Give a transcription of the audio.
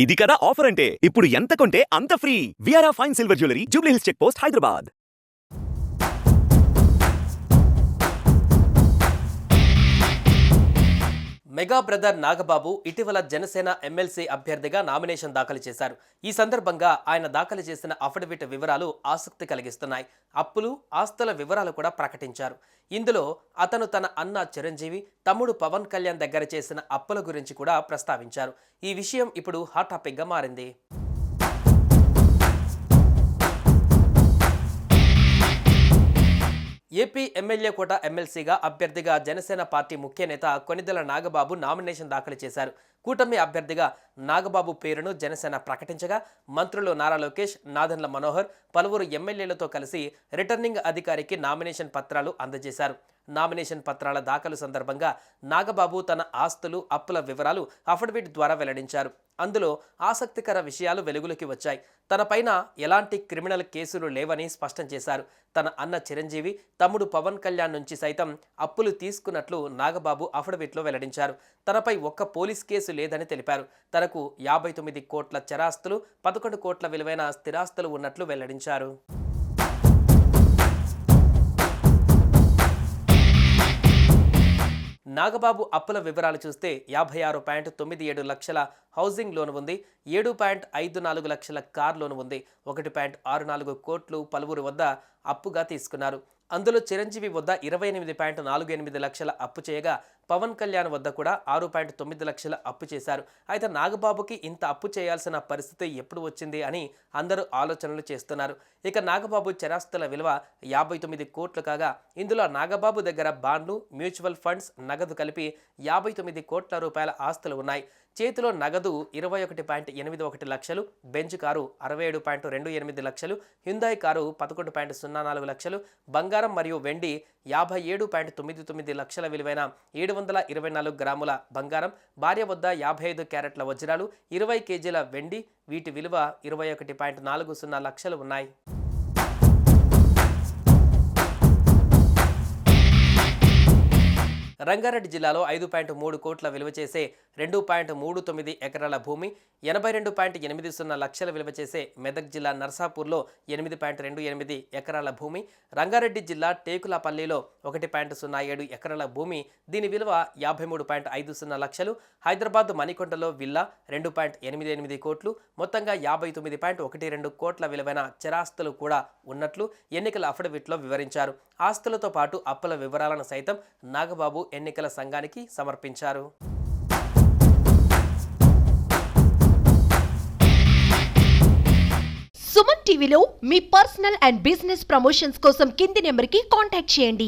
ఇది కదా ఆఫర్ అంటే ఇప్పుడు ఎంత కొంటే అంత ఫ్రీ. విఆర్ఆ fine silver jewellery, Jubilee Hills check post, Hyderabad. Mega brother Nagababu ఇటీవల జనసేన ఎమ్మెల్సీ అభ్యర్థిగా నామినేషన్ దాఖలు చేశారు. ఈ సందర్భంగా ఆయన దాఖలు చేసిన అఫిడవిట్ వివరాలు ఆసక్తి కలిగిస్తున్నాయి. అప్పులు, ఆస్తుల వివరాలు కూడా ప్రకటించారు. ఇందులో అతను తన అన్న చిరంజీవి, తమ్ముడు పవన్ కళ్యాణ్ దగ్గర చేసిన అప్పుల గురించి కూడా ప్రస్తావించారు. ఈ విషయం ఇప్పుడు హాట్ టాపిక్గా మారింది. ఏపీ ఎమ్మెల్యే కోట ఎమ్మెల్సీగా అభ్యర్థిగా జనసేన పార్టీ ముఖ్య నేత కొనిదెల నాగబాబు నామినేషన్ దాఖలు చేశారు. కూటమి అభ్యర్థిగా నాగబాబు పేరును జనసేన ప్రకటించగా మంత్రులు నారా లోకేష్, నాదెండ్ల మనోహర్, పలువురు ఎమ్మెల్యేలతో కలిసి రిటర్నింగ్ అధికారికి నామినేషన్ పత్రాలు అందజేశారు. నామినేషన్ పత్రాల దాఖలు సందర్భంగా నాగబాబు తన ఆస్తులు, అప్పుల వివరాలు అఫిడవిట్ ద్వారా వెల్లడించారు. అందులో ఆసక్తికర విషయాలు వెలుగులోకి వచ్చాయి. తనపైన ఎలాంటి క్రిమినల్ కేసులు లేవని స్పష్టం చేశారు. తన అన్న చిరంజీవి, తమ్ముడు పవన్ కళ్యాణ్ నుంచి సైతం అప్పులు తీసుకున్నట్లు నాగబాబు అఫిడవిట్లో వెల్లడించారు. తనపై ఒక్క పోలీస్ కేసు లేదని తెలిపారు. తనకు 59 కోట్ల చరాస్తులు, 11 కోట్ల విలువైన స్థిరాస్తులు ఉన్నట్లు వెల్లడించారు. నాగబాబు అప్పుల వివరాలు చూస్తే 56.97 లక్షల హౌసింగ్ లోన్ ఉంది, 7.54 లక్షల కార్ లోన్ ఉంది, 1.64 కోట్లు పలువురు వద్ద అప్పుగా తీసుకున్నారు. అందులో చిరంజీవి వద్ద 28.48 లక్షల అప్పు చేయగా పవన్ కళ్యాణ్ వద్ద కూడా 6.9 లక్షల అప్పు చేశారు. అయితే నాగబాబుకి ఇంత అప్పు చేయాల్సిన పరిస్థితి ఎప్పుడు వచ్చింది అని అందరూ ఆలోచనలు చేస్తున్నారు. ఇక నాగబాబు చరాస్తుల విలువ 59 కోట్లు కాగా ఇందులో నాగబాబు దగ్గర బాండ్లు, మ్యూచువల్ ఫండ్స్, నగదు కలిపి 59 కోట్ల రూపాయల ఆస్తులు ఉన్నాయి. చేతిలో నగదు 21.81 లక్షలు, బెంజ్ కారు 67.28 లక్షలు, హ్యుందాయ్ కారు 11.04 లక్షలు, బంగారం మరియు వెండి 57.99 లక్షల విలువైన 724 గ్రాముల బంగారం, భార్య వద్ద 55 క్యారెట్ల వజ్రాలు, 20 కేజీల వెండి, వీటి విలువ 21.40 లక్షలు ఉన్నాయి. రంగారెడ్డి జిల్లాలో 5.3 కోట్ల విలువ చేసే 2.39 ఎకరాల భూమి, 82.80 లక్షల విలువ చేసే మెదక్ జిల్లా నర్సాపూర్లో 8.28 ఎకరాల భూమి, రంగారెడ్డి జిల్లా టేకులపల్లిలో 1.07 ఎకరాల భూమి, దీని విలువ 53.50 లక్షలు, హైదరాబాద్ మణికొండలో విల్లా 2.88 కోట్లు, మొత్తంగా 59.12 కోట్ల విలువైన చరాస్తులు కూడా ఉన్నట్లు ఎన్నికల అఫిడవిట్లో వివరించారు. ఆస్తులతో పాటు అప్పుల వివరాలను సైతం నాగబాబు ఎన్నికల సంఘానికి సమర్పించారు. సుమన్ టీవీలో మీ పర్సనల్ అండ్ బిజినెస్ ప్రమోషన్స్ కోసం కింది నెంబర్కి కాంటాక్ట్ చేయండి.